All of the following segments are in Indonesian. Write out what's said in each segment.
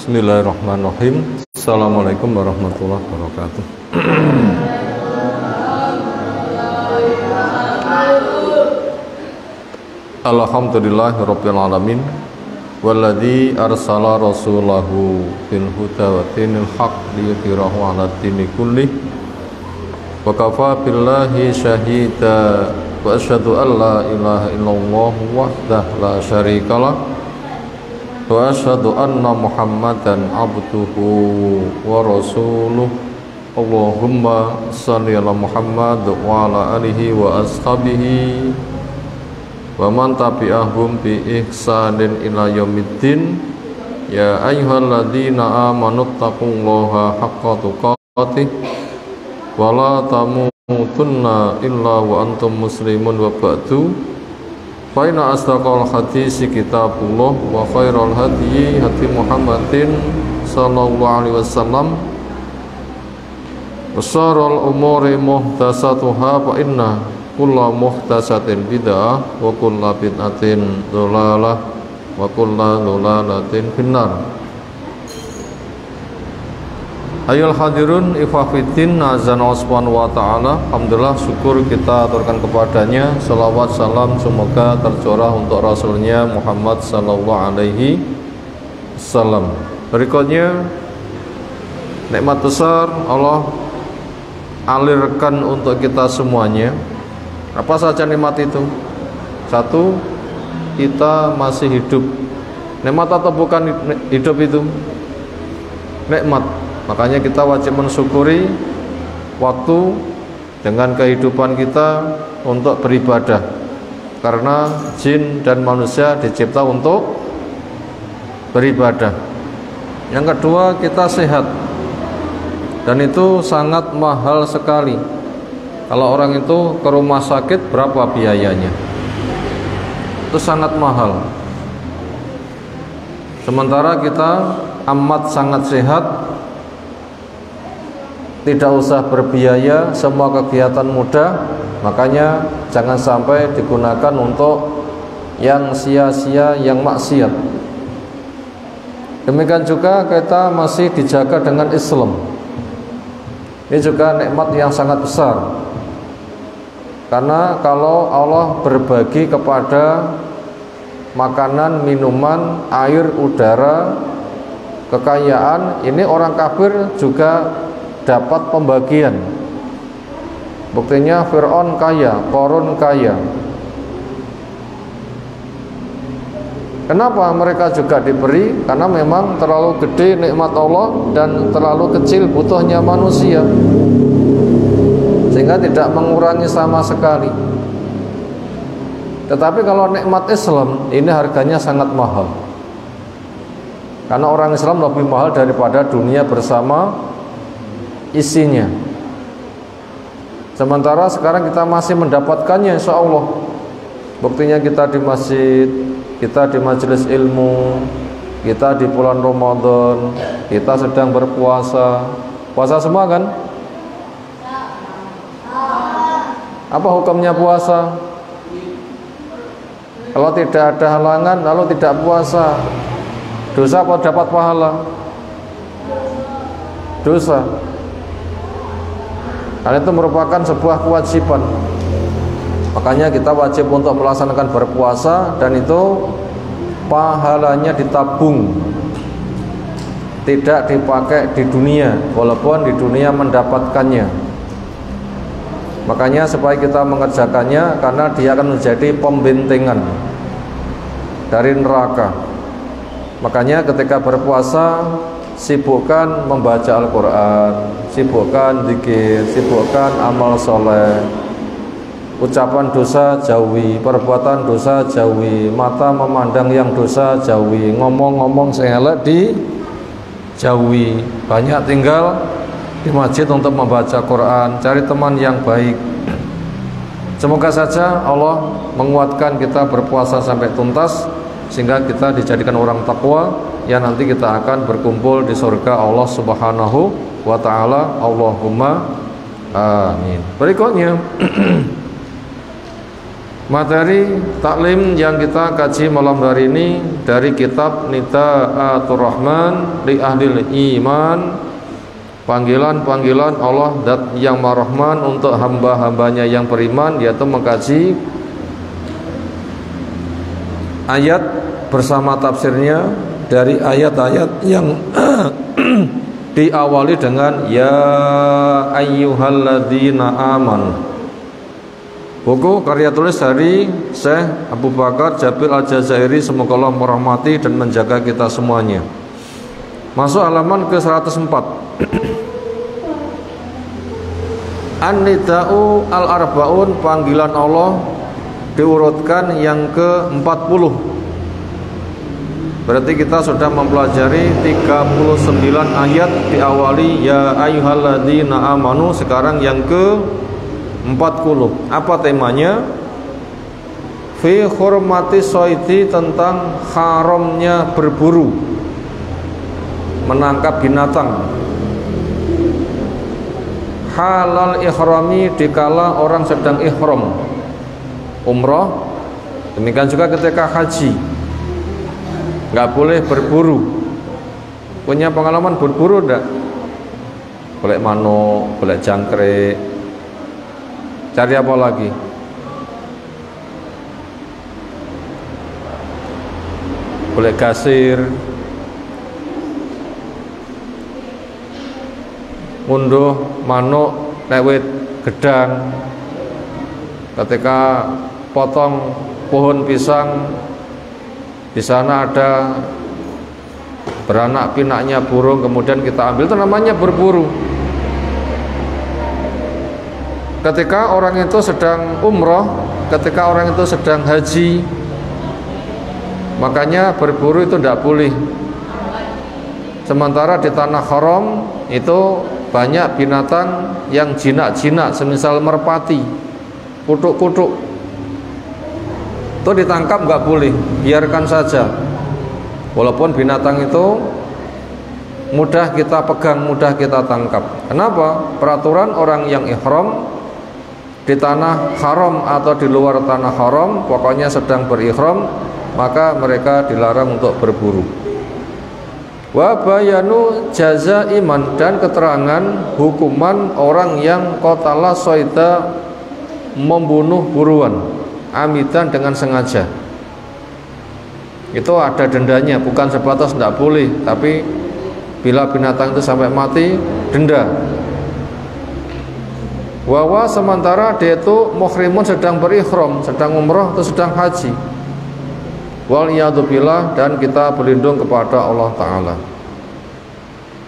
Bismillahirrahmanirrahim. Assalamualaikum warahmatullahi wabarakatuh. Alhamdulillahirabbil alamin. Walladzi arsala rasulahu bil huda wa dinil haqq liyudhhirahu 'ala dini kullih. Wa kafaa billahi syahida wa asyhadu an la ilaha illallah wahdahu la syarikalah wa asyhadu anna Muhammadan abduhu wa rasuluh. Allahumma shalli ala Muhammad wa ala alihi wa ashabihi wa man tabi'ahum bi ihsanin ila yaumiddin. Ya ayyuhalladzina amanu taqullaha haqqa tuqatih wa la tamutunna illa wa antum muslimun wa ba'du. Fa inna asdaqal hadisi kitabullah wa khairal hadyi hadi Muhammadin sallallahu alaihi wasallam wa syarrul umuri muhdatsatuha fa inna kulla muhdatsatin bid'ah wa kulla bid'atin dhalalah wa kulla dhalalatin finnar. Ayol hadirun ifafiddin azana subhanahu wa ta'ala. Alhamdulillah, syukur kita aturkan kepadanya. Salawat salam semoga tercurah untuk Rasulnya Muhammad sallallahu alaihi wasallam. Berikutnya, nikmat besar Allah alirkan untuk kita semuanya. Apa saja nikmat itu? Satu, kita masih hidup. Nikmat atau bukan hidup itu? Nikmat. Makanya kita wajib mensyukuri waktu dengan kehidupan kita untuk beribadah. Karena jin dan manusia dicipta untuk beribadah. Yang kedua, kita sehat. Dan itu sangat mahal sekali. Kalau orang itu ke rumah sakit, berapa biayanya? Itu sangat mahal. Sementara kita amat sangat sehat, tidak usah berbiaya, semua kegiatan mudah. Makanya jangan sampai digunakan untuk yang sia-sia, yang maksiat. Demikian juga kita masih dijaga dengan Islam. Ini juga nikmat yang sangat besar. Karena kalau Allah berbagi kepada makanan, minuman, air, udara, kekayaan, ini orang kafir juga dapat pembagian. Buktinya Fir'aun kaya, Qarun kaya. Kenapa mereka juga diberi? Karena memang terlalu gede nikmat Allah dan terlalu kecil butuhnya manusia, sehingga tidak mengurangi sama sekali. Tetapi kalau nikmat Islam, ini harganya sangat mahal. Karena orang Islam lebih mahal daripada dunia bersama isinya. Sementara sekarang kita masih mendapatkannya, insya Allah. Buktinya kita di masjid, kita di majelis ilmu, kita di bulan Ramadan, kita sedang berpuasa. Puasa semua kan? Apa hukumnya puasa? Kalau tidak ada halangan lalu tidak puasa, dosa apa dapat pahala? Dosa. Karena itu merupakan sebuah kewajiban. Makanya kita wajib untuk melaksanakan berpuasa, dan itu pahalanya ditabung, tidak dipakai di dunia, walaupun di dunia mendapatkannya. Makanya supaya kita mengerjakannya, karena dia akan menjadi pembentengan dari neraka. Makanya ketika berpuasa, sibukkan membaca Al-Quran, sibukkan zikir, sibukkan amal soleh. Ucapan dosa jauhi, perbuatan dosa jauhi, mata memandang yang dosa jauhi, ngomong-ngomong sing elek dijauhi. Banyak tinggal di masjid untuk membaca Quran, cari teman yang baik. Semoga saja Allah menguatkan kita berpuasa sampai tuntas, sehingga kita dijadikan orang takwa, yang nanti kita akan berkumpul di surga Allah Subhanahu wa ta'ala. Allahumma amin. Berikutnya Materi taklim yang kita kaji malam hari ini dari kitab Nidaatur Rahman li Ahlil Iman, panggilan-panggilan Allah Dat yang Maha Rahman untuk hamba-hambanya yang beriman, yaitu mengkaji ayat bersama tafsirnya dari ayat-ayat yang diawali dengan ya ayyuhalladzina amanu. Buku karya tulis dari Syekh Abu Bakar Jabil Al-Jazairi, semoga Allah merahmati dan menjaga kita semuanya. Masuk halaman ke 104. An-Nida'u Al-Arba'un, panggilan Allah diurutkan yang ke-40. Berarti kita sudah mempelajari 39 ayat diawali ya ayyuhalladzina amanu, sekarang yang ke-40. Apa temanya? Fi hurmati soidi, tentang haramnya berburu, menangkap binatang. Halal ihrami, dikala orang sedang ihram umrah, demikian juga ketika haji nggak boleh berburu. Punya pengalaman berburu enggak? Boleh manuk, boleh jangkrik. Cari apa lagi? Boleh gasir, ngunduh manuk lewat gedang. Ketika potong pohon pisang, di sana ada beranak pinaknya burung, kemudian kita ambil, itu namanya berburu. Ketika orang itu sedang umroh, ketika orang itu sedang haji, makanya berburu itu tidak boleh. Sementara di tanah haram itu banyak binatang yang jinak-jinak, semisal merpati, kutuk-kutuk, itu ditangkap nggak boleh, biarkan saja. Walaupun binatang itu mudah kita pegang, mudah kita tangkap. Kenapa? Peraturan orang yang ihram di tanah haram atau di luar tanah haram, pokoknya sedang berihram, maka mereka dilarang untuk berburu. Wa bayanu jaza iman, dan keterangan hukuman orang yang qatala soida, membunuh buruan, amidan, dengan sengaja. Itu ada dendanya, bukan sebatas tidak boleh, tapi bila binatang itu sampai mati, denda. Wawa, sementara dia itu muhrimun, sedang berihram, sedang umrah atau sedang haji. Waliyadzubillah, dan kita berlindung kepada Allah Ta'ala.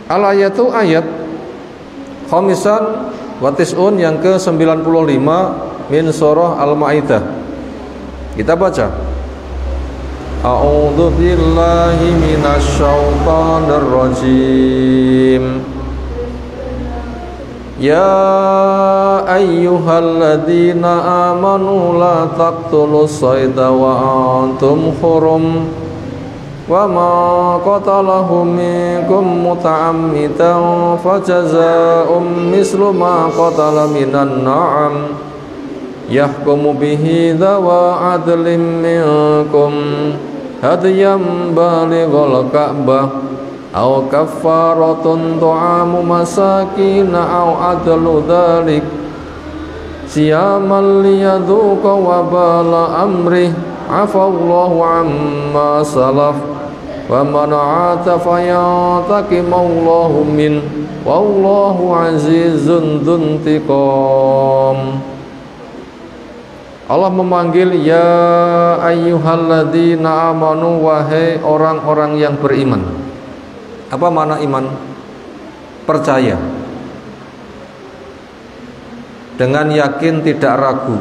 Al-ayatu, ayat khamisan wa tis'un, yang ke-95 min surah Al-Ma'idah. Kita baca. A'udzu billahi minasy syaithanir rajim. Ya ayyuhalladzina amanu la taqtulus sayda wa antum hurum wa ma qatalahu minkum muta'ammidan fajazaa'um mislu ma qatala minan na'am yahkumu bihi dhawa adlin minkum hadyan balighal ka'bah aw kaffaratun tu'amu masakin aw adlu dhalik siyaman liyadhuqa wabala amrih afallahu amma salaf wa man 'ata fayantakimallahu min wallahu azizun dzuntiqam. Allah memanggil ya ayyuhalladzina amanu, wahai orang-orang yang beriman. Apa makna iman? Percaya dengan yakin, tidak ragu.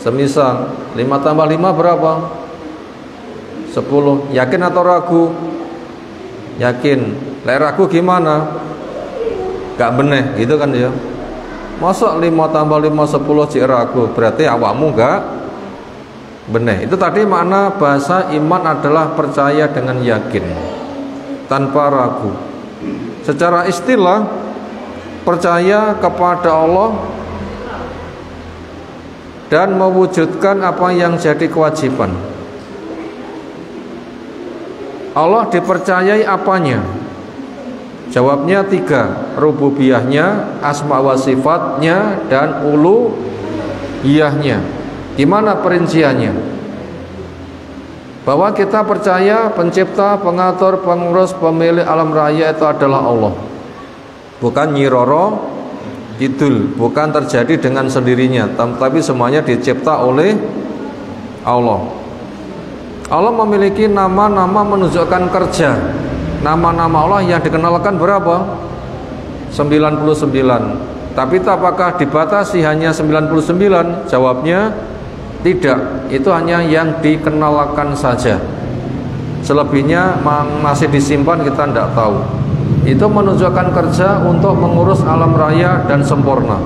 Semisal 5 tambah 5 berapa? 10. Yakin atau ragu? Yakin. Lek ragu gimana? Gak bener gitu kan ya. Masa 5 tambah 5 10 cik ragu, berarti awakmu gak bener. Itu tadi makna bahasa iman adalah percaya dengan yakin, tanpa ragu. Secara istilah, percaya kepada Allah dan mewujudkan apa yang jadi kewajiban. Allah dipercayai apanya? Jawabnya 3, rububiyahnya, asma wa sifatnya, dan uluhiyahnya. Gimana perinciannya? Bahwa kita percaya pencipta, pengatur, pengurus, pemilik alam raya itu adalah Allah. Bukan Nyiroro Kidul, bukan terjadi dengan sendirinya, tapi semuanya dicipta oleh Allah. Allah memiliki nama-nama menunjukkan kerja. Nama-nama Allah yang dikenalkan berapa? 99. Tapi itu apakah dibatasi hanya 99? Jawabnya tidak. Itu hanya yang dikenalkan saja. Selebihnya masih disimpan, kita tidak tahu. Itu menunjukkan kerja untuk mengurus alam raya dan sempurna.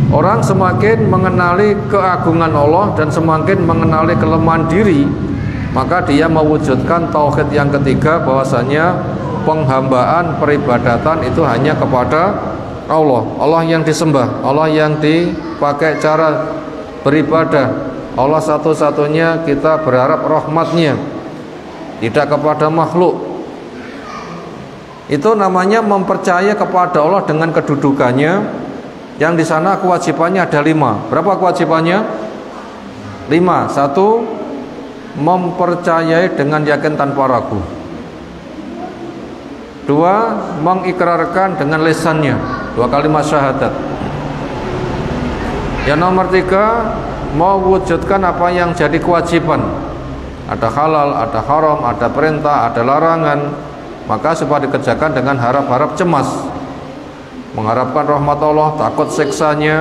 Orang semakin mengenali keagungan Allah dan semakin mengenali kelemahan diri, maka dia mewujudkan tauhid yang ketiga, bahwasanya penghambaan peribadatan itu hanya kepada Allah. Allah yang disembah, Allah yang dipakai cara beribadah, Allah satu-satunya kita berharap rahmatnya, tidak kepada makhluk. Itu namanya mempercaya kepada Allah dengan kedudukannya, yang di sana kewajibannya ada 5. Berapa kewajibannya? 5. 1, mempercayai dengan yakin tanpa ragu. 2, mengikrarkan dengan lisannya, 2 kalimat syahadat. Yang nomor 3, mewujudkan apa yang jadi kewajiban. Ada halal, ada haram, ada perintah, ada larangan. Maka supaya dikerjakan dengan harap-harap cemas, mengharapkan rahmat Allah, takut siksanya,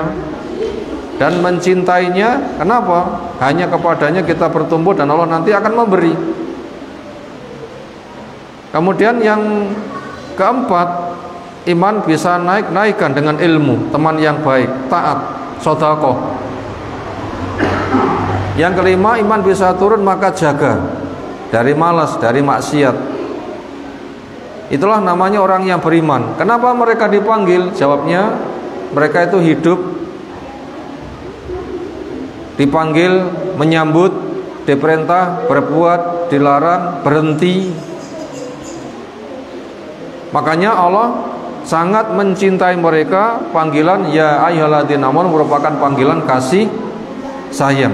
dan mencintainya. Kenapa? Hanya kepadanya kita bertumbuh dan Allah nanti akan memberi. Kemudian yang keempat, iman bisa naikkan dengan ilmu, teman yang baik, taat, sedekah. Yang kelima, iman bisa turun maka jaga dari malas, dari maksiat. Itulah namanya orang yang beriman. Kenapa mereka dipanggil? Jawabnya, mereka itu hidup dipanggil, menyambut, diperintah, berbuat, dilarang, berhenti. Makanya Allah sangat mencintai mereka. Panggilan ya ayyuhalladzina amanu merupakan panggilan kasih sayang.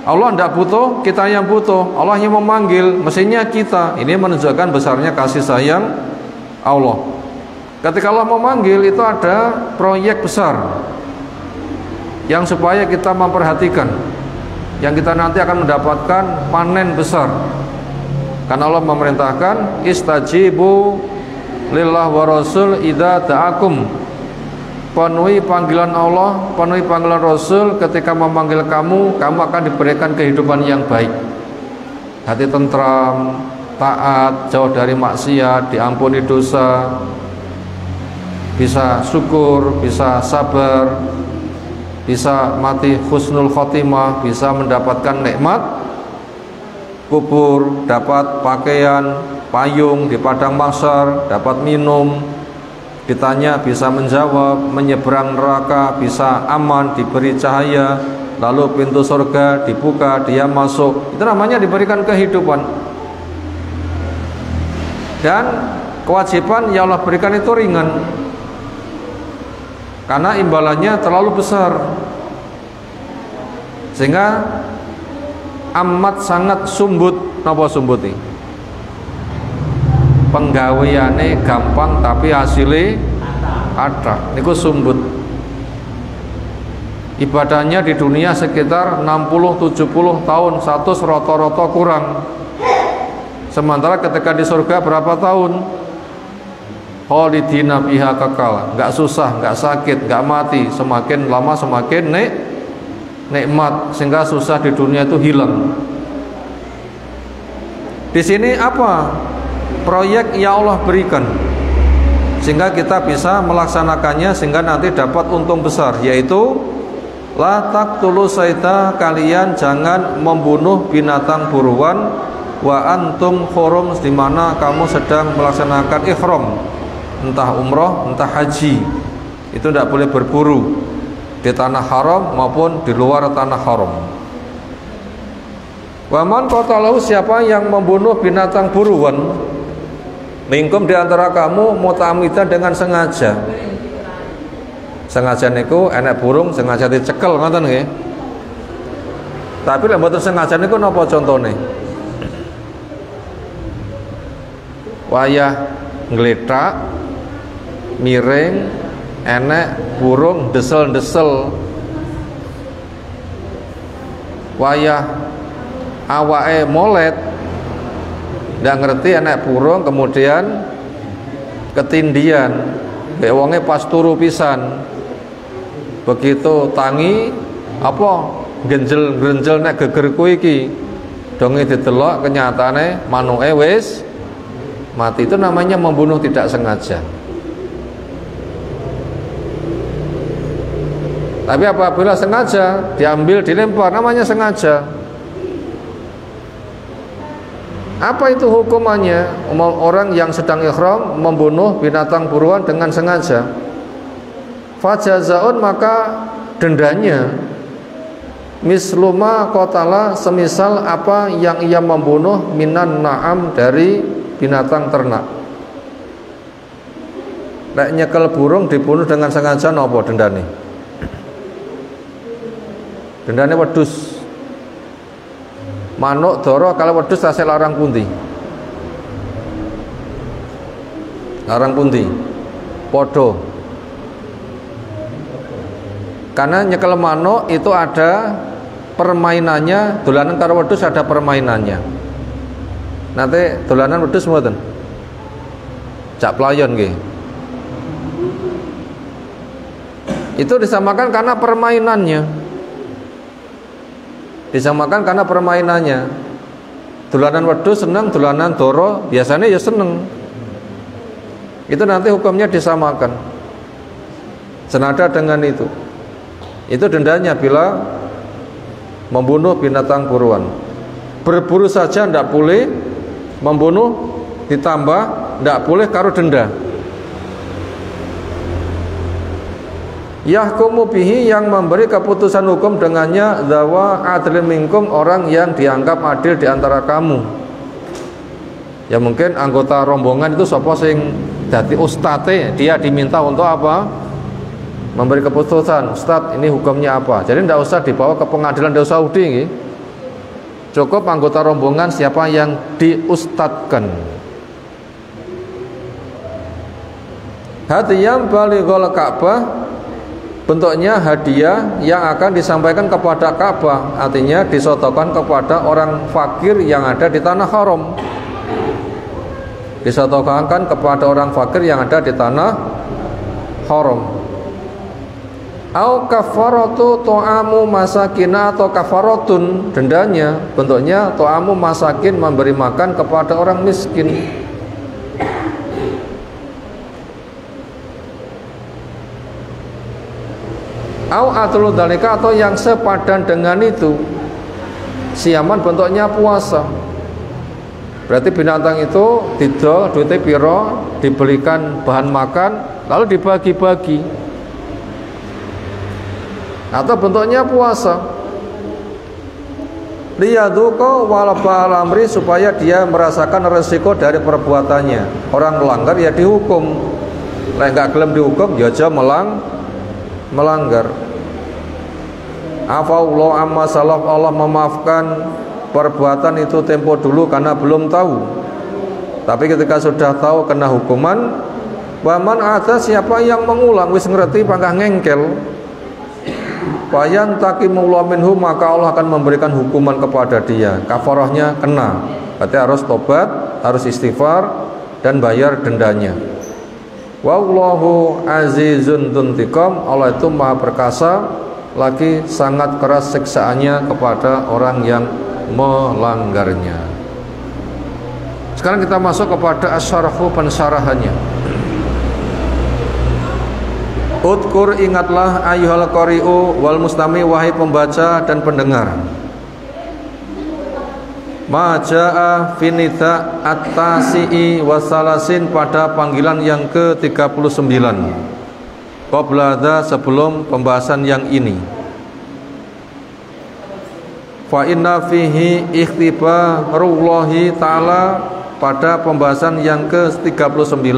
Allah tidak butuh, kita yang butuh. Allah yang memanggil, mestinya kita. Ini menunjukkan besarnya kasih sayang Allah. Ketika Allah memanggil, itu ada proyek besar yang supaya kita memperhatikan, yang kita nanti akan mendapatkan panen besar. Karena Allah memerintahkan, istajibu lillah wa rasul idza ta'akum. Penuhi panggilan Allah, penuhi panggilan Rasul. Ketika memanggil kamu, kamu akan diberikan kehidupan yang baik, hati tentram, taat, jauh dari maksiat, diampuni dosa, bisa syukur, bisa sabar, bisa mati husnul khotimah, bisa mendapatkan nikmat kubur, dapat pakaian, payung di padang mahsyar, dapat minum, ditanya bisa menjawab, menyeberang neraka bisa aman, diberi cahaya, lalu pintu surga dibuka, dia masuk. Itu namanya diberikan kehidupan. Dan kewajiban yang Allah berikan itu ringan, karena imbalannya terlalu besar, sehingga amat sangat sumbut. Napa sumbuti? Penggaweane gampang tapi hasilnya ada. Niku sumbut. Ibadahnya di dunia sekitar 60-70 tahun, 100 rata-rata kurang. Sementara ketika di surga berapa tahun? Khalidina fiha kekal, enggak susah, enggak sakit, enggak mati. Semakin lama semakin nikmat, sehingga susah di dunia itu hilang. Di sini apa? Proyek yang Allah berikan, sehingga kita bisa melaksanakannya, sehingga nanti dapat untung besar, yaitu la taqtulu sayda, kalian jangan membunuh binatang buruan, wa antum hurum, di mana kamu sedang melaksanakan ihram, entah umroh entah haji, itu tidak boleh berburu. di tanah haram maupun di luar tanah haram. Waman qatalahu, siapa yang membunuh binatang buruan minkum di antara kamu muta'ammidan dengan sengaja. Sengaja niku enek burung sengaja dicekel ngoten nggih. Tapi lek mboten sengaja niku napa contone? Wayah ngletak miring enek burung desel-desel. Wayah awake molet ndak ngerti enek burung kemudian ketindian mbek wonge pas turu pisan. Begitu tangi apa genjel-genjel nek gegerku iki donge didelok kenyataane manuke wis mati. Itu namanya membunuh tidak sengaja. Tapi apabila sengaja diambil dilempar namanya sengaja. Apa itu hukumannya? Orang yang sedang ihram membunuh binatang buruan dengan sengaja. Fajazaun, maka dendanya misluma qatala, semisal apa yang ia membunuh minan na'am, dari binatang ternak. Nek nyekel burung dibunuh dengan sengaja napa dendane? Dendane wedhus. Manuk doro kalau wedhus tasih larang pundi? Larang pundi? Podo. Karena nyekel manuk itu ada permainannya, dolanan karo wedhus ada permainannya. Nanti dolanan wedhus mboten? Cak playon nggih. Itu disamakan karena permainannya. Disamakan karena permainannya. Dolanan wedhus seneng, dolanan doro biasanya ya seneng. Itu nanti hukumnya disamakan. Senada dengan itu. Itu dendanya bila membunuh binatang buruan. Berburu saja ndak boleh, membunuh ditambah ndak boleh karo denda. Yahkumu bihi, yang memberi keputusan hukum dengannya zawa adlin minkum, orang yang dianggap adil di antara kamu. Ya mungkin anggota rombongan itu sapa sing dadi ustate, dia diminta untuk apa? Memberi keputusan. Ustaz, ini hukumnya apa? Jadi tidak usah dibawa ke pengadilan di Saudi nggih. Cukup anggota rombongan siapa yang diustadkan. Hadiyam balighul Ka'bah, bentuknya hadiah yang akan disampaikan kepada Ka'bah, artinya disotokan kepada orang fakir yang ada di tanah haram. Disotokan kepada orang fakir yang ada di tanah haram. Au kafaratu to'amu masakin, atau kafaratun, dendanya bentuknya to'amu masakin, memberi makan kepada orang miskin. Au atlu dalika, atau yang sepadan dengan itu. Siaman bentuknya puasa. Berarti binatang itu didol duite piro, dibelikan bahan makan lalu dibagi-bagi. Atau bentuknya puasa. Liyaduqa walabal amri, supaya dia merasakan resiko dari perbuatannya. Orang melanggar ya dihukum. Lek enggak gelem dihukum ya aja melanggar. Afallahu amma salaf, Allah memaafkan perbuatan itu tempo dulu karena belum tahu. Tapi ketika sudah tahu kena hukuman. Waman ada, siapa yang mengulang wis ngerti pangkah ngengkel, bayan takimullah minhu, maka Allah akan memberikan hukuman kepada dia. Kafarahnya kena, berarti harus tobat, harus istighfar dan bayar dendanya. Wallahu azizun dzuntiqam, Allah itu maha perkasa lagi sangat keras siksaannya kepada orang yang melanggarnya. Sekarang kita masuk kepada asyarahu, pensyarahannya. Udkur, ingatlah, ayyuhal qari'u wal mustami, wahai pembaca dan pendengar, ma jaa finitha at-tasi'i wasalasin, pada panggilan yang ke-39. qabla hadza, sebelum pembahasan yang ini. Fa inna fihi ikhtibarullahi ta'ala, pada pembahasan yang ke-39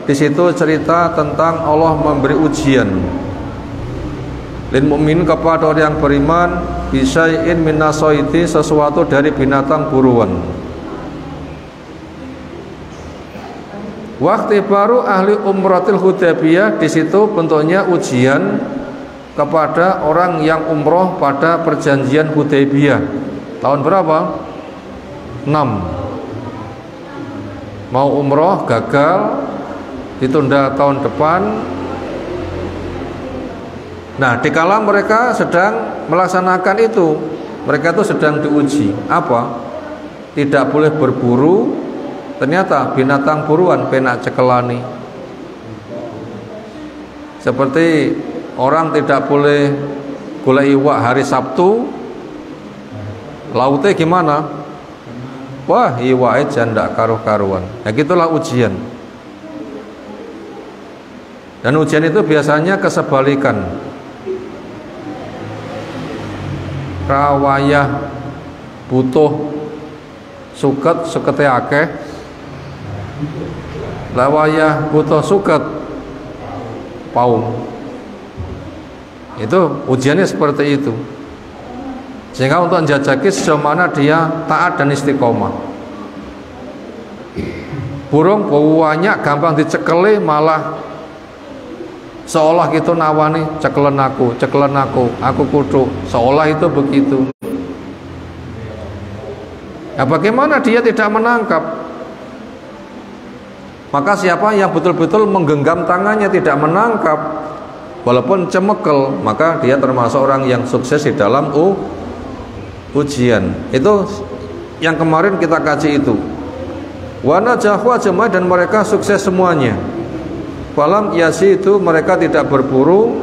di situ cerita tentang Allah memberi ujian lil mukmin, kepada orang yang beriman, bisyai'in min nasaiti, sesuatu dari binatang buruan. Waktu baru ahli umratil Hudaybiyah, di situ bentuknya ujian kepada orang yang umroh pada perjanjian Hudaybiyah. Tahun berapa? 6. Mau umroh gagal, ditunda tahun depan. Nah, dikala mereka sedang melaksanakan itu, mereka itu sedang diuji. Apa? Tidak boleh berburu. Ternyata binatang buruan penak cekelani. Seperti orang tidak boleh golek iwak hari Sabtu, lautnya gimana? Wah, iwake jan ndak karu-karuan. Ya gitulah ujian. Dan ujian itu biasanya kesebalikan. Rawayah butuh sukete akeh. Lawayah butuh suket paung. Itu ujiannya seperti itu. Sehingga untuk menjajaki sejauh mana dia taat dan istiqomah. Burung banyak gampang dicekeli, malah seolah gitu nawani, cekelen aku, aku kudu, seolah itu begitu. Ya bagaimana dia tidak menangkap? Maka siapa yang betul-betul menggenggam tangannya tidak menangkap, walaupun cemekel, maka dia termasuk orang yang sukses di dalam ujian. Itu yang kemarin kita kaji itu. Wa najahu ajma, dan mereka sukses semuanya. Falam yasi, itu mereka tidak berburu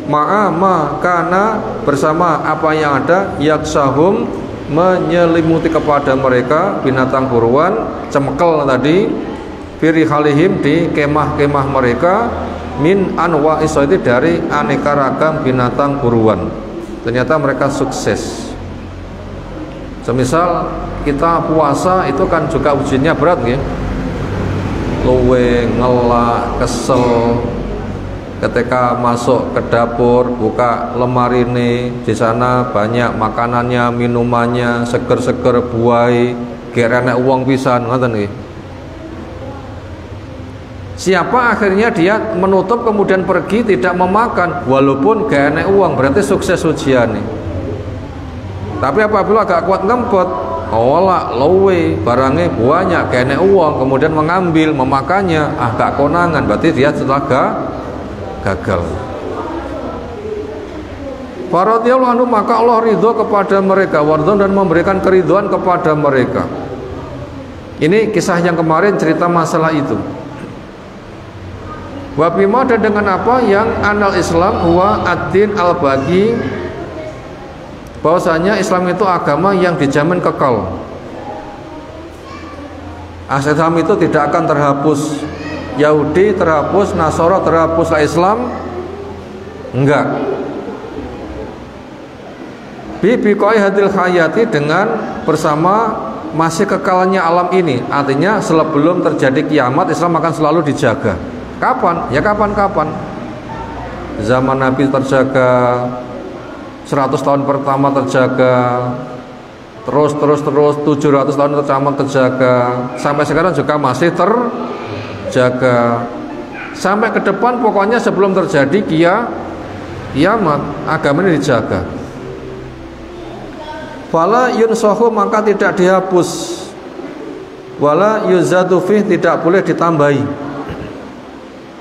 ma'a karena bersama apa yang ada, yaksahum, menyelimuti kepada mereka binatang buruan, cemekel tadi, firihalihim, di kemah-kemah mereka, min anwa isoiti, dari aneka ragam binatang buruan. Ternyata mereka sukses. Semisal kita puasa itu kan juga ujiannya berat ya. Luwe, ngelak, kesel. Ketika masuk ke dapur, buka lemari ini, di sana banyak makanannya, minumannya, seger-seger buai, gerenek uang pisan, ngoten nggih. Siapa akhirnya dia menutup kemudian pergi tidak memakan, walaupun gak enek uang, berarti sukses ujian nih. Tapi apabila agak kuat ngempet, olah lowe barangnya banyak, gak enek uang, kemudian mengambil, memakannya, gak konangan, berarti dia setelah gagal. Faradiyallahu anhu, maka Allah ridho kepada mereka, wardon, dan memberikan keridhoan kepada mereka. Ini kisah yang kemarin cerita masalah itu. Wabima, dan dengan apa yang anal Islam huwa ad-din al-baqi, bahwasanya Islam itu agama yang dijamin kekal. Islam itu tidak akan terhapus. Yahudi terhapus, Nasara terhapus, Islam enggak. Biqai hadil hayati, dengan bersama masih kekalnya alam ini. Artinya sebelum terjadi kiamat, Islam akan selalu dijaga. Kapan? Ya kapan-kapan. Zaman Nabi terjaga, 100 tahun pertama terjaga, terus 700 tahun pertama terjaga, sampai sekarang juga masih terjaga, sampai ke depan. Pokoknya sebelum terjadi kiamat, agama ini dijaga. Fala yunsahu, maka tidak dihapus. Wala yuzadu fih, tidak boleh ditambahi.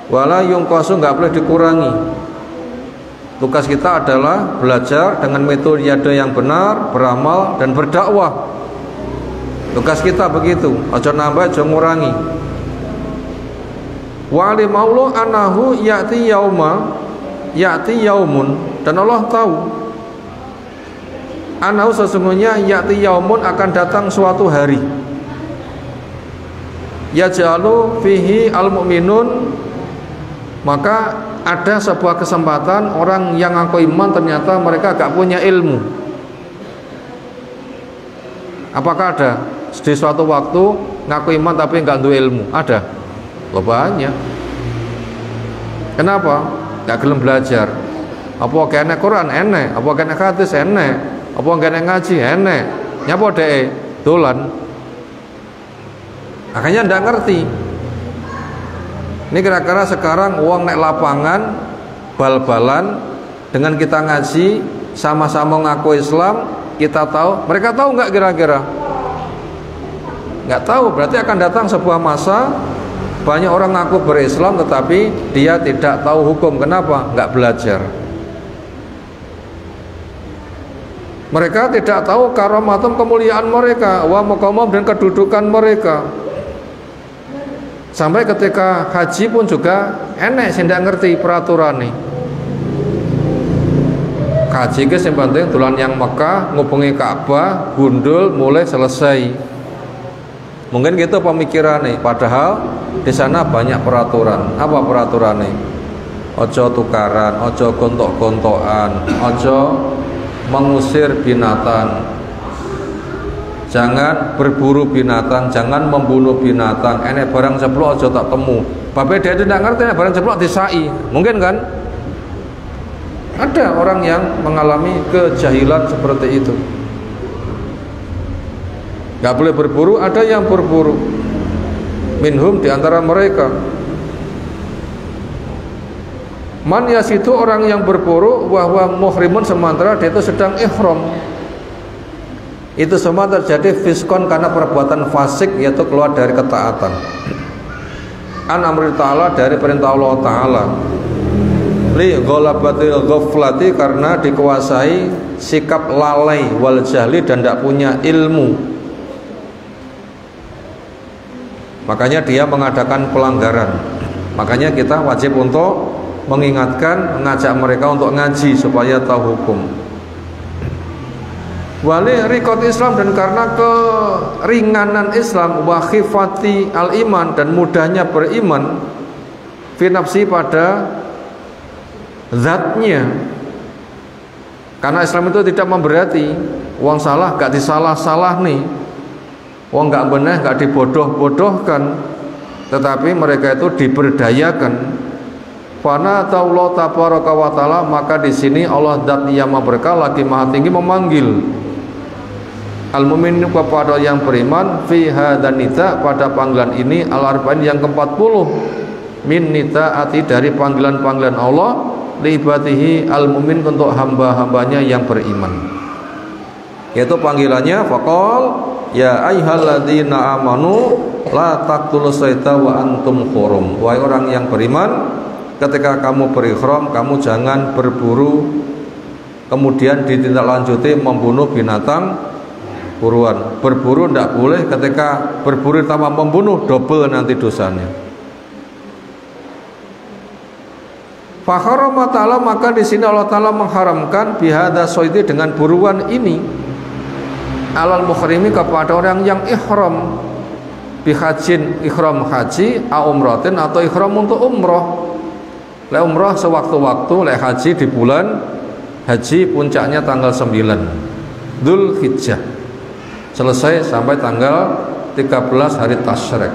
Wala yungqasu, nggak boleh dikurangi. Tugas kita adalah belajar dengan metode yang benar, beramal dan berdakwah. Tugas kita begitu, aja nambah, aja ngurangi. Wa alimaullah anahu ya'ti yaumun, dan Allah tahu anahu sesungguhnya ya'ti yaumun, akan datang suatu hari, yaj'alu fihi al-mu'minun, maka ada sebuah kesempatan orang yang ngaku iman ternyata mereka gak punya ilmu? Apakah ada di suatu waktu ngaku iman tapi gak ada ilmu? Ada? Loh, banyak. Kenapa? Gak gelem belajar. Apa kene Quran enek, apa kene hadis enek, apa kene ngaji enek. Nyapa dhek dolan. Akhirnya ndak ngerti. Ini kira-kira sekarang uang naik lapangan bal-balan dengan kita ngaji sama-sama ngaku Islam, kita tahu, mereka tahu nggak kira-kira? Nggak tahu. Berarti akan datang sebuah masa banyak orang ngaku berislam tetapi dia tidak tahu hukum. Kenapa? Nggak belajar. Mereka tidak tahu karamatum, kemuliaan mereka, wa maqamum, dan kedudukan mereka. Sampai ketika haji pun juga enek sing ndak ngerti peraturan nih. Haji ke sing penting dolan yang Mekah, ngubengi Ka'bah, gundul mulai selesai. Mungkin gitu pemikiran nih, padahal di sana banyak peraturan. Apa peraturan nih? Ojo tukaran, ojo gontok-gontokan, ojo mengusir binatang. Jangan berburu binatang, jangan membunuh binatang. Enek barang ceplok aja tak temu. Bapak dia tidak ngerti enek barang ceplok disai. Mungkin kan? Ada orang yang mengalami kejahilan seperti itu. Gak boleh berburu, ada yang berburu. Minhum di antara mereka. Man yasitu, orang yang berburu, wahwa muhrimun, sementara dia itu sedang ihram. Itu semua terjadi fiskon karena perbuatan fasik, yaitu keluar dari ketaatan. An amri ta'ala, dari perintah Allah Ta'ala. Li ghalabatil ghaflati, karena dikuasai sikap lalai wal jahli dan tidak punya ilmu. Makanya dia mengadakan pelanggaran. Makanya kita wajib untuk mengingatkan, mengajak mereka untuk ngaji supaya tahu hukum. Wali rikot Islam, dan karena keringanan Islam, wa khifati al iman, dan mudahnya beriman, fi nafsi, pada zatnya. Karena Islam itu tidak memberati. Wong salah gak disalah-salah nih, wong gak benar gak dibodoh-bodohkan, tetapi mereka itu diberdayakan. Fana ta'ala tabaraka wa ta'ala, maka di sini Allah zat yang maha berkah lagi maha tinggi memanggil al-mu'min kepada yang beriman fi hadzal nida, pada panggilan ini al-arba'in yang ke-40 min nitaati, dari panggilan-panggilan Allah li ibadihi al-mu'min, untuk hamba-hambanya yang beriman. Yaitu panggilannya faqal ya ayyuhalladzina amanu la taqtulus sayda wa antum hurum. Wahai orang yang beriman, ketika kamu berihram, kamu jangan berburu kemudian ditindaklanjuti membunuh binatang buruan. Berburu tidak boleh, ketika berburu tambah membunuh double nanti dosanya. Fakharama ta'ala, maka di sini Allah Ta'ala mengharamkan bihadza soidi, dengan buruan ini, alal muhrimi, kepada orang yang ihram, bihajin, ihram haji, a umratin, atau ihram untuk umroh. Lek umroh sewaktu-waktu, lek haji di bulan haji puncaknya tanggal 9 Dzulhijjah, selesai sampai tanggal 13 hari tasyrik.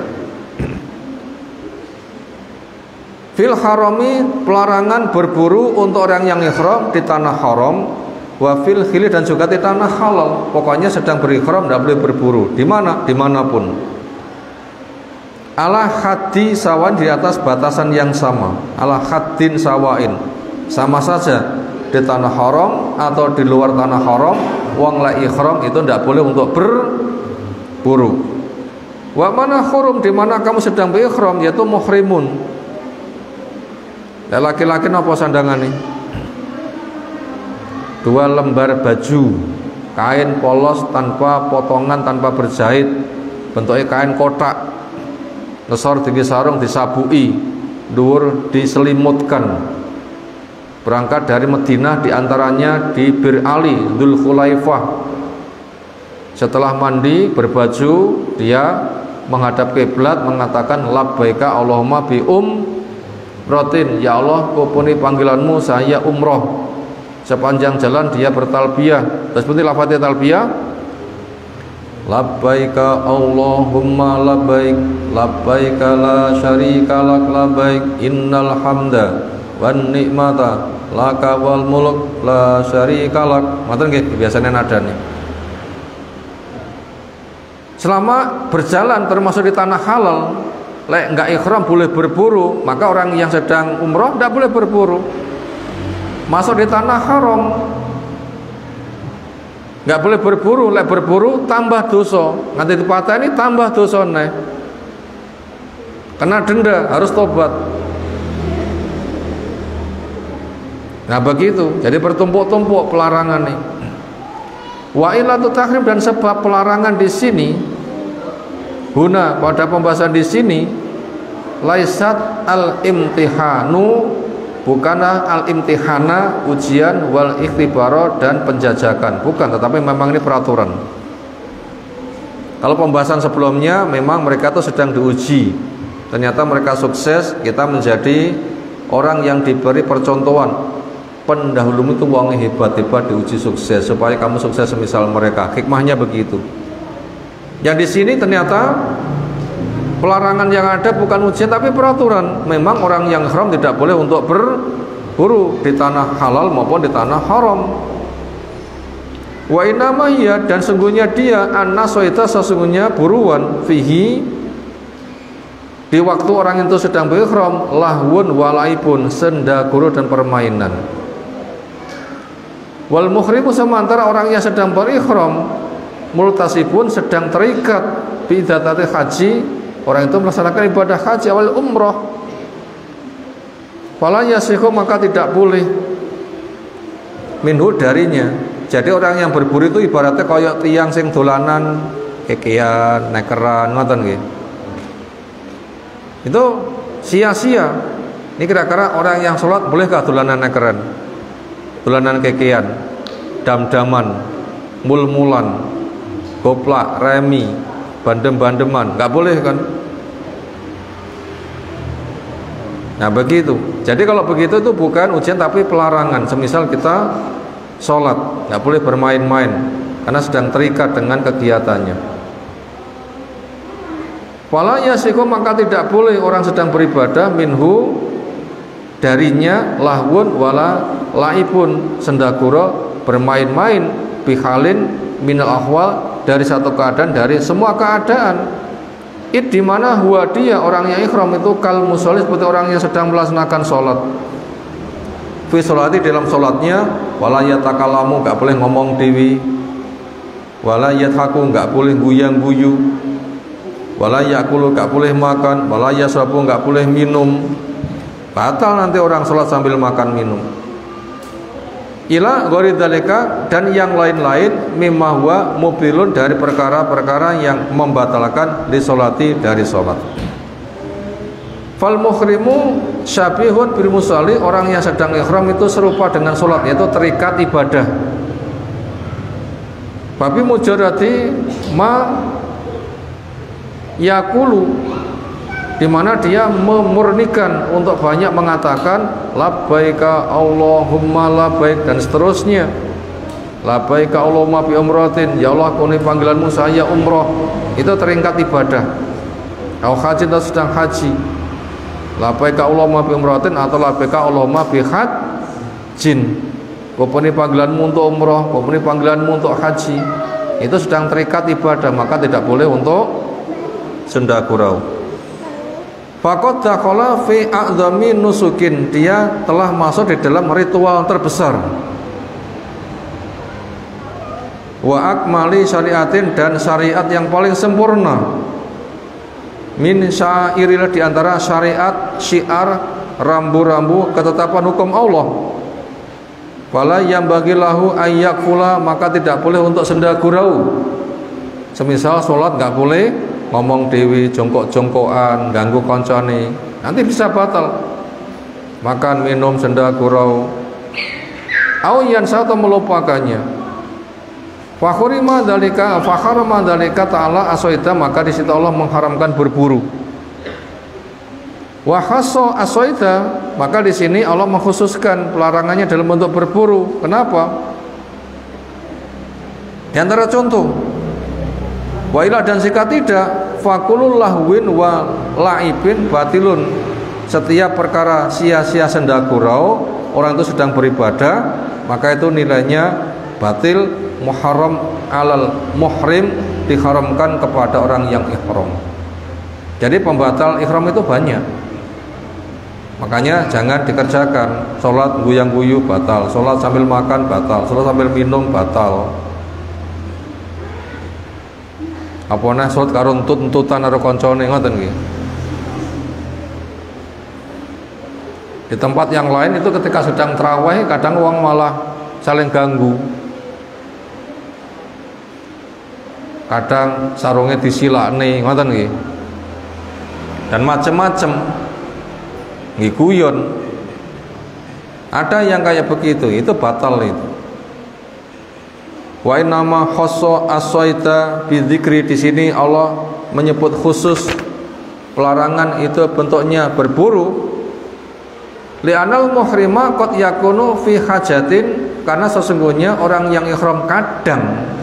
Fil harami, pelarangan berburu untuk orang yang ihram di tanah haram, wa fil khili, dan juga di tanah halal. Pokoknya sedang berihram tidak boleh berburu di mana, dimanapun. Ala haddi sawan, di atas batasan yang sama. Ala haddin sawain, sama saja di tanah haram atau di luar tanah haram. Wong la ihram itu tidak boleh untuk berburu. Wa mana hurum, di mana kamu sedang berihram, yaitu muhrimun. Laki-laki apa sandangan nih? 2 lembar baju kain polos tanpa potongan, tanpa berjahit, bentuknya kain kotak, ngesor tinggi sarung disabui, dhuwur diselimutkan. Berangkat dari Madinah, diantaranya di Bir Ali, Dzul Khulaifah. Setelah mandi berbaju, dia menghadap kiblat mengatakan labbaika Allahumma bi rotin, ya Allah kupuni panggilanmu saya umroh. Sepanjang jalan dia bertalbiyah. Terus seperti lafadznya talbiyah, labbaika Allahumma labbaik, labbaika la syarika lak labbaik, innal hamda wan ni'mata laka wal mulk la syarika lak. Ngoten nggih biasane nadane. Selama berjalan termasuk di tanah halal, lek enggak ikhram boleh berburu, maka orang yang sedang umroh enggak boleh berburu. Masuk di tanah haram nggak boleh berburu, lek berburu tambah dosa, nanti dipateni tambah dosa nih, kena denda, harus tobat. Nah begitu, jadi bertumpuk-tumpuk pelarangan nih. Wa ilatu tahrim, dan sebab pelarangan di sini, guna pada pembahasan di sini, laisat al imtihanu, bukanlah al-imtihana ujian wal ikhtibaro dan penjajakan, bukan, tetapi memang ini peraturan. Kalau pembahasan sebelumnya memang mereka itu sedang diuji, ternyata mereka sukses, kita menjadi orang yang diberi percontohan. Pendahulumu itu wong hebat-hebat diuji sukses supaya kamu sukses semisal mereka. Hikmahnya begitu. Yang di sini ternyata pelarangan yang ada bukan ujian tapi peraturan. Memang orang yang haram tidak boleh untuk berburu di tanah halal maupun di tanah haram. Wa inama hiya, dan sungguhnya dia an-nasoita, sesungguhnya buruan, fihi, di waktu orang itu sedang berihram, lahwun walaibun, sendaguru dan permainan. Wal muhrimu, sementara orang yang sedang berihram, multasibun, sedang terikat bidatati haji, orang itu melaksanakan ibadah haji awal umroh. Fala yasihu, maka tidak boleh minhu darinya. Jadi orang yang berburu itu ibaratnya kayak tiang sing dolanan kekean, nekeran, ngoten nggih. Itu sia-sia. Ini kira-kira orang yang sholat bolehkah dolanan nekeran, dolanan kekean, dam-daman, mul-mulan, goplak, remi, bandem-bandeman, nggak boleh kan? Nah begitu. Jadi kalau begitu itu bukan ujian tapi pelarangan. Semisal kita sholat, nggak boleh bermain-main karena sedang terikat dengan kegiatannya. Wala yasiku, maka tidak boleh orang sedang beribadah minhu darinya, lahwun wala laibun, sendagura, bermain-main, bihalin minal ahwal, dari satu keadaan, dari semua keadaan. Id, dimana huwa dia orang yang ikhram itu kal musolli, seperti orang yang sedang melaksanakan sholat. Fi sholati, dalam sholatnya, wala yatakalamu, nggak boleh ngomong dewi, wala yathaku, nggak boleh guyang-guyu, wala yakulu, nggak boleh makan, wala yasrabu, nggak boleh minum. Batal nanti orang sholat sambil makan minum. Ila ghairi dzalika, dan yang lain-lain, mimma huwa mubilun, dari perkara-perkara yang membatalkan li sholati, dari sholat. Fal muhrimu syabihun bil musalli, orang yang sedang ihram itu serupa dengan sholat, yaitu terikat ibadah. Babi mujarrati ma yakulu, di mana dia memurnikan untuk banyak mengatakan labbaika Allahumma labbaik, dan seterusnya. Labbaika Allahumma bi umratin, ya Allah kuni panggilanmu saya umroh, itu terikat ibadah. Au haji, atau sedang haji, labbaika Allahumma bi umratin, atau labbaika Allahumma bi hajjin, kupuni panggilanmu untuk umroh, kupuni panggilanmu untuk haji, itu sedang terikat ibadah, maka tidak boleh untuk sendagurau. Faqad dakhala fi a'dzami nusukin, dia telah masuk di dalam ritual terbesar. Wa akmali syariatin, dan syariat yang paling sempurna. Min syairil, di antara syariat, syiar, rambu-rambu ketetapan hukum Allah. Fala yang bagilahu ayyakula, maka tidak boleh untuk sendagurau. Semisal sholat nggak boleh ngomong dewi, jongkok-jongkokan, ganggu koncone, nanti bisa batal. Makan, minum, sendagurau, au yansa, atau melupakannya. Fakharama dzalika ta'ala asoida, maka di situ Allah mengharamkan berburu. Wa khassa as-saida, maka di sini Allah mengkhususkan pelarangannya dalam bentuk berburu. Kenapa? Di antara contoh, wa ila, dan jika tidak, fakulul lahwin wa laibin batilun. Setiap perkara sia-sia senda gurau, orang itu sedang beribadah, maka itu nilainya batil, muharram alal muhrim, diharamkan kepada orang yang ihram. Jadi pembatal ihram itu banyak. Makanya jangan dikerjakan. Sholat guyang-guyu batal, sholat sambil makan batal, sholat sambil minum batal. Apa nah sholat karo entut-entutan karo koncone, ngoten nggih. Di tempat yang lain itu ketika sedang tarawih kadang wong malah saling ganggu. Kadang sarungnya disilakne, ngoten nggih. Dan macam-macam. Nggih guyon. Ada yang kayak begitu, itu batal itu. Wa innama khassa as-saida bidzikri, di sini Allah menyebut khusus pelarangan itu bentuknya berburu. Li'anal muhrima qad yakunu fi hajatin, karena sesungguhnya orang yang ihram kadang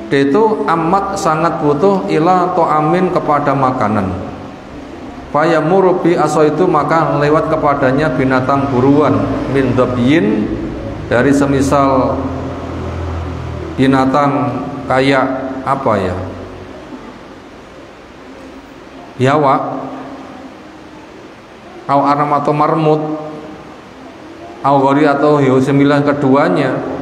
dia itu amat sangat butuh ila ta'amin, kepada makanan. Fayamuru bi asaitu, maka lewat kepadanya binatang buruan, min dabyin, dari semisal binatang kayak apa ya, biawak, au anam atau marmut, au gori atau hiu, sembilan keduanya.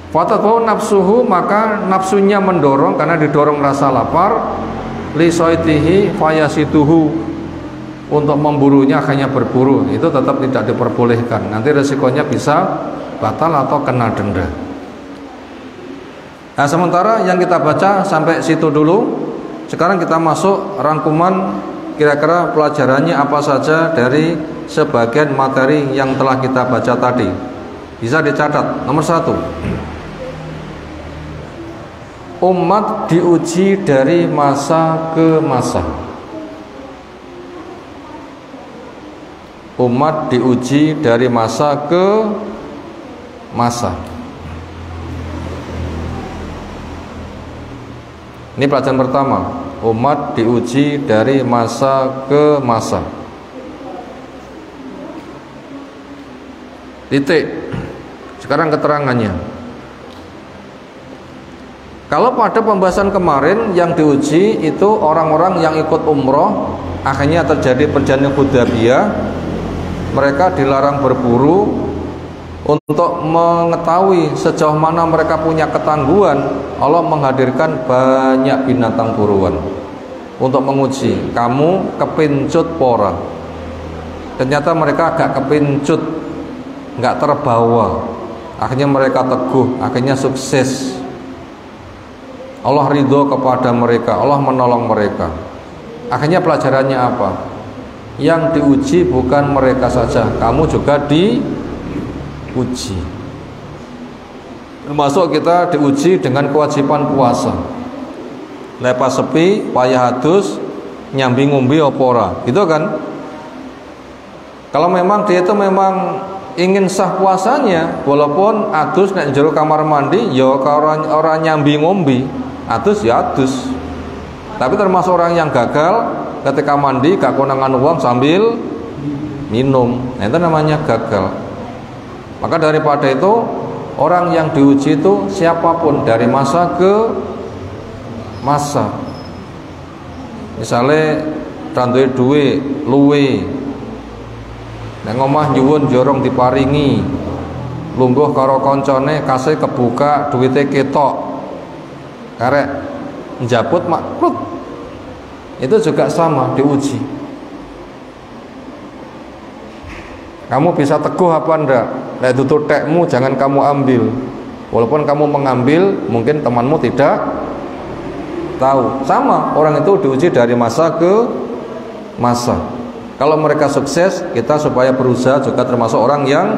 Fatatbau nafsuhu, maka nafsunya mendorong, karena didorong rasa lapar, li soitihi fayasituhu, untuk memburunya hanya berburu, itu tetap tidak diperbolehkan. Nanti resikonya bisa batal atau kena denda. Nah, sementara yang kita baca sampai situ dulu. Sekarang kita masuk rangkuman kira-kira pelajarannya apa saja dari sebagian materi yang telah kita baca tadi. Bisa dicatat. Nomor 1, umat diuji dari masa ke masa. Umat diuji dari masa ke masa. Ini pelajaran pertama. Umat diuji dari masa ke masa. Titik. Sekarang keterangannya. Kalau pada pembahasan kemarin yang diuji itu orang-orang yang ikut umroh, akhirnya terjadi perjanjian Hudaybiyah, mereka dilarang berburu. Untuk mengetahui sejauh mana mereka punya ketangguhan, Allah menghadirkan banyak binatang buruan untuk menguji, kamu kepincut pora. Ternyata mereka agak kepincut, nggak terbawa. Akhirnya mereka teguh, akhirnya sukses. Allah ridho kepada mereka, Allah menolong mereka. Akhirnya pelajarannya apa? Yang diuji bukan mereka saja, kamu juga diuji. Termasuk kita diuji dengan kewajiban puasa. Lepas sepi, payah hadus, nyambi ngumbi opora, gitu kan? Kalau memang dia itu memang ingin sah puasanya, walaupun adus nek jero kamar mandi, ya orang nyambi ngumbi, adus ya adus. Tapi termasuk orang yang gagal ketika mandi gak konangan uang sambil minum, nah, itu namanya gagal. Maka daripada itu, orang yang diuji itu siapapun dari masa ke masa. Misalnya randuwe duwe luwe, nek omah nyuwun jorong diparingi, lungguh karo koncone kasih kebuka duwite ketok, karek njabut makrut, itu juga sama diuji. Kamu bisa teguh apa enggak? Nek tutur tekmu jangan kamu ambil. Walaupun kamu mengambil, mungkin temanmu tidak tahu. Sama, orang itu diuji dari masa ke masa. Kalau mereka sukses, kita supaya berusaha juga termasuk orang yang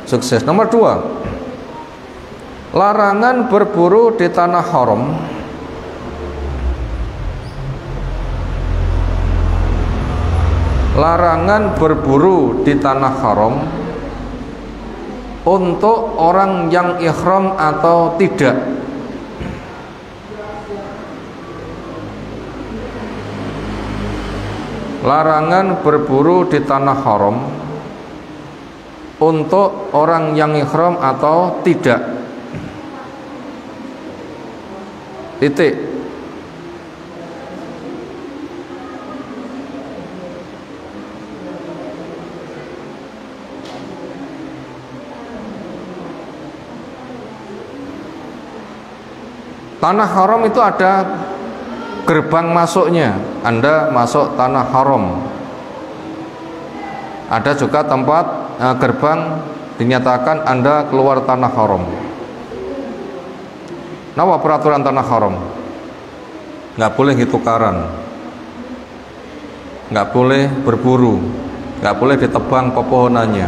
sukses. Nomor 2, larangan berburu di tanah haram. larangan berburu di tanah haram untuk orang yang ihram atau tidak. Larangan berburu di tanah haram untuk orang yang ihram atau tidak. Titik. Tanah haram itu ada gerbang masuknya. Anda masuk tanah haram. Ada juga tempat gerbang dinyatakan Anda keluar tanah haram. Nah, peraturan tanah haram? Nggak boleh tukaran, nggak boleh berburu, nggak boleh ditebang pepohonannya,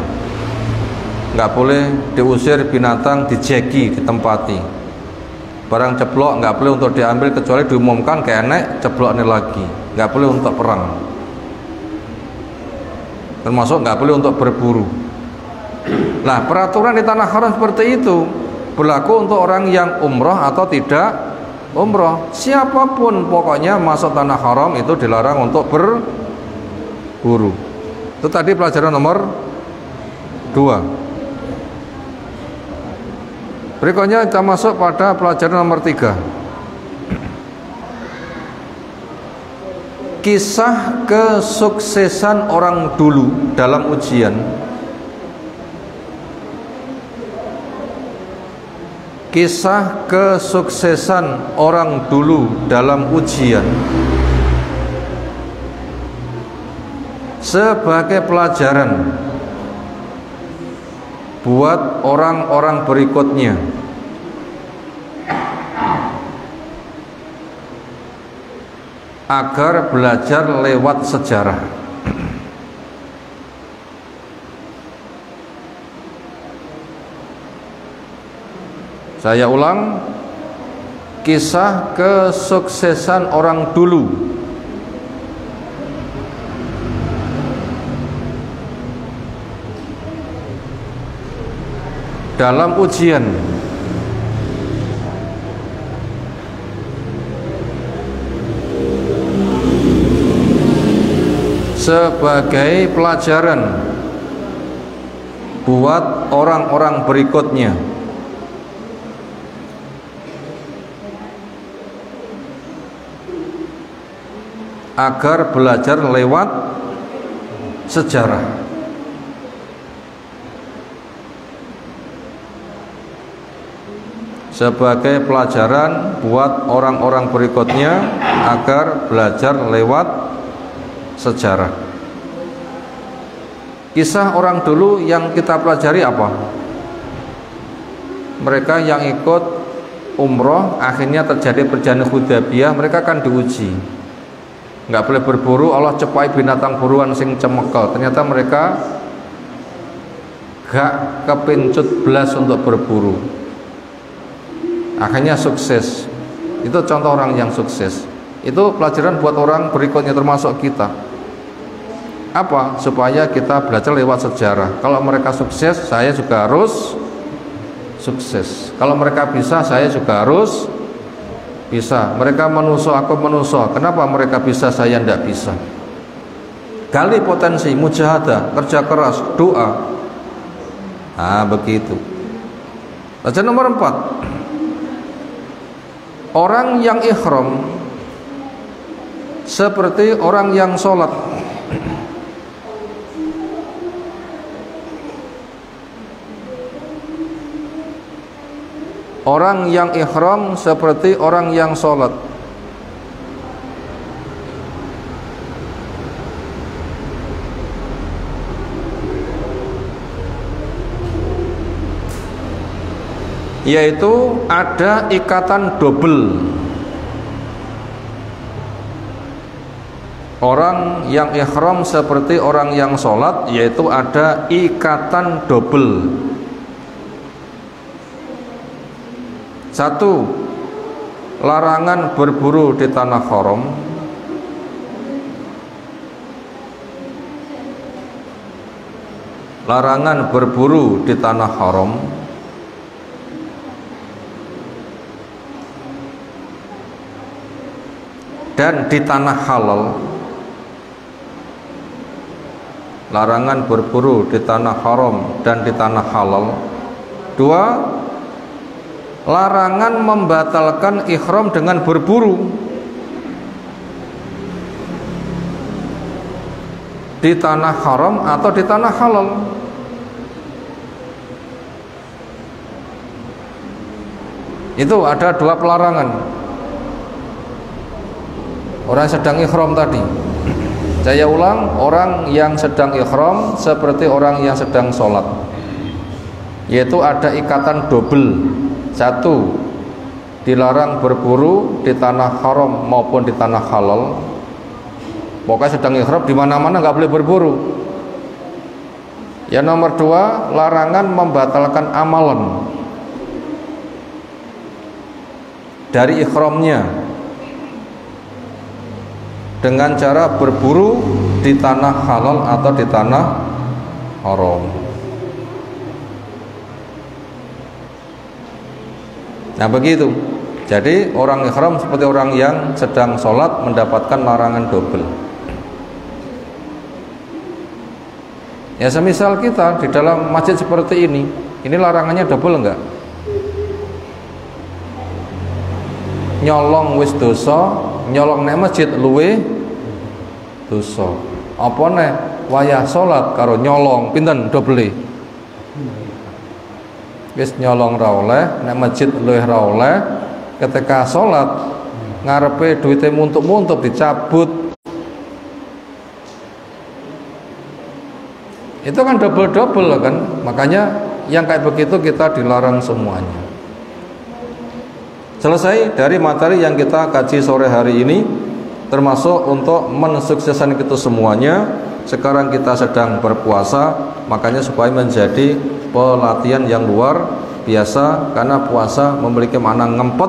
nggak boleh diusir binatang, dijeki, ditempati. Barang ceblok nggak boleh untuk diambil kecuali diumumkan keenek ceblok ini lagi. Nggak boleh untuk perang. Termasuk nggak boleh untuk berburu. Nah, peraturan di tanah haram seperti itu berlaku untuk orang yang umroh atau tidak umroh. Siapapun pokoknya masuk tanah haram itu dilarang untuk berburu. Itu tadi pelajaran nomor 2. Berikutnya kita masuk pada pelajaran nomor 3. Kisah kesuksesan orang dulu dalam ujian. Kisah kesuksesan orang dulu dalam ujian sebagai pelajaran buat orang-orang berikutnya agar belajar lewat sejarah. Saya ulang, kisah kesuksesan orang dulu dalam ujian sebagai pelajaran buat orang-orang berikutnya agar belajar lewat sejarah. Sebagai pelajaran buat orang-orang berikutnya agar belajar lewat sejarah. Kisah orang dulu yang kita pelajari apa? Mereka yang ikut umroh akhirnya terjadi perjanjian Hudaybiyah, mereka kan diuji. Nggak boleh berburu, Allah cepai binatang buruan sing cemekel. Ternyata mereka gak kepincut belas untuk berburu. Akhirnya sukses. Itu contoh orang yang sukses. Itu pelajaran buat orang berikutnya termasuk kita. Apa? Supaya kita belajar lewat sejarah. Kalau mereka sukses, saya juga harus sukses. Kalau mereka bisa, saya juga harus bisa. Mereka menuso, aku menuso. Kenapa mereka bisa, saya tidak bisa? Gali potensi, mujahadah, kerja keras, doa. Nah, begitu. Pelajaran nomor 4. Orang yang ihram seperti orang yang sholat. Orang yang ihram seperti orang yang sholat. Yaitu ada ikatan double. Orang yang ihram seperti orang yang sholat, yaitu ada ikatan double. 1. Larangan berburu di tanah haram. larangan berburu di tanah haram, dan di tanah halal. Larangan berburu di tanah haram dan di tanah halal. 2, larangan membatalkan ihram dengan berburu di tanah haram atau di tanah halal. Itu ada 2 pelarangan. Orang sedang ihram tadi. Saya ulang, orang yang sedang ihram seperti orang yang sedang sholat, yaitu ada ikatan double. 1, dilarang berburu di tanah haram maupun di tanah halal. Pokoknya sedang ihram di mana-mana nggak boleh berburu. Yang nomor 2, larangan membatalkan amalan dari ihramnya dengan cara berburu di tanah halal atau di tanah haram. Nah begitu. Jadi orang ihram seperti orang yang sedang sholat mendapatkan larangan double. Ya semisal kita di dalam masjid seperti ini larangannya double enggak? Nyolong wis dosa, nyolong nek masjid luwe dosa. Apa nek wayah salat karo nyolong pinten double? Wis nyolong ra oleh, nek masjid luwih ra oleh, ketika salat ngarepe duite muntuk-muntuk dicabut. Itu kan double-double kan. Makanya yang kayak begitu kita dilarang semuanya. Selesai dari materi yang kita kaji sore hari ini, termasuk untuk mensukseskan itu semuanya. Sekarang kita sedang berpuasa, makanya supaya menjadi pelatihan yang luar biasa, karena puasa memiliki makna ngempet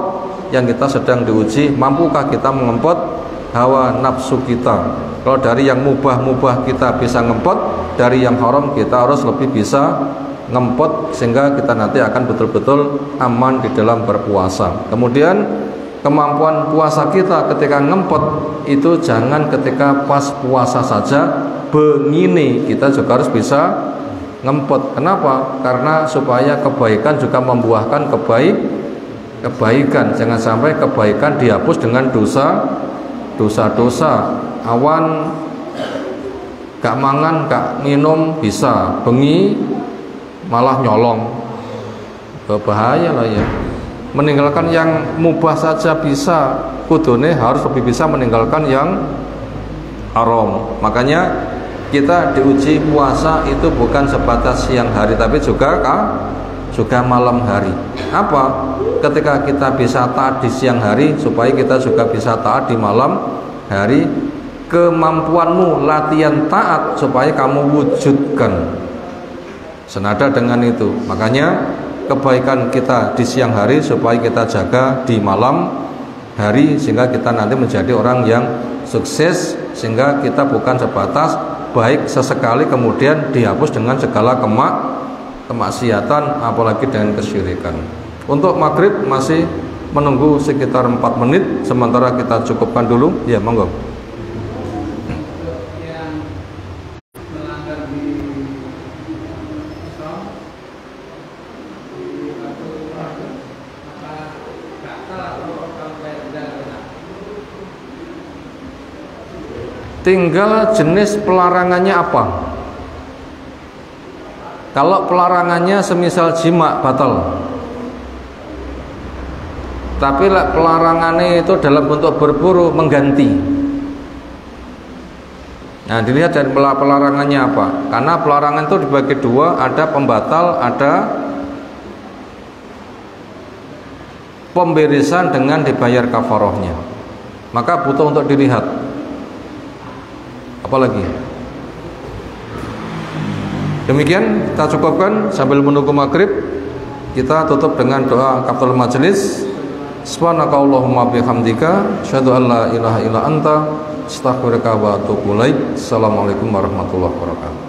yang kita sedang diuji. Mampukah kita mengempet hawa nafsu kita? Kalau dari yang mubah-mubah kita bisa ngempet, dari yang haram kita harus lebih bisa ngempet, sehingga kita nanti akan betul-betul aman di dalam berpuasa. Kemudian kemampuan puasa kita ketika ngempet itu jangan ketika pas puasa saja, begini kita juga harus bisa ngempet. Kenapa? Karena supaya kebaikan juga membuahkan kebaikan. Jangan sampai kebaikan dihapus dengan dosa-dosa. Awan gak mangan, gak minum bisa, bengi malah nyolong, berbahaya lah ya. Meninggalkan yang mubah saja bisa, kudune harus lebih bisa meninggalkan yang haram. Makanya kita diuji puasa itu bukan sebatas siang hari, tapi juga malam hari. Apa? Ketika kita bisa taat di siang hari, supaya kita juga bisa taat di malam hari. Kemampuanmu latihan taat supaya kamu wujudkan. Senada dengan itu, makanya kebaikan kita di siang hari supaya kita jaga di malam hari, sehingga kita nanti menjadi orang yang sukses, sehingga kita bukan sebatas baik sesekali kemudian dihapus dengan segala kemaksiatan, apalagi dengan kesyirikan. Untuk maghrib masih menunggu sekitar 4 menit, sementara kita cukupkan dulu. Ya, monggo. Tinggal jenis pelarangannya apa. Kalau pelarangannya semisal jima batal, tapi pelarangannya itu dalam bentuk berburu mengganti. Nah, dilihat dari pelarangannya apa. Karena pelarangan itu dibagi 2, ada pembatal, ada pemberisan dengan dibayar kafarohnya. Maka butuh untuk dilihat. Apalagi demikian kita cukupkan sambil menunggu maghrib. Kita tutup dengan doa kafaratul majelis. Subhanakallahumma bihamdika asyhadu an la ilaha illa anta astaghfiruka wa atubu ilaik. Assalamualaikum warahmatullahi wabarakatuh.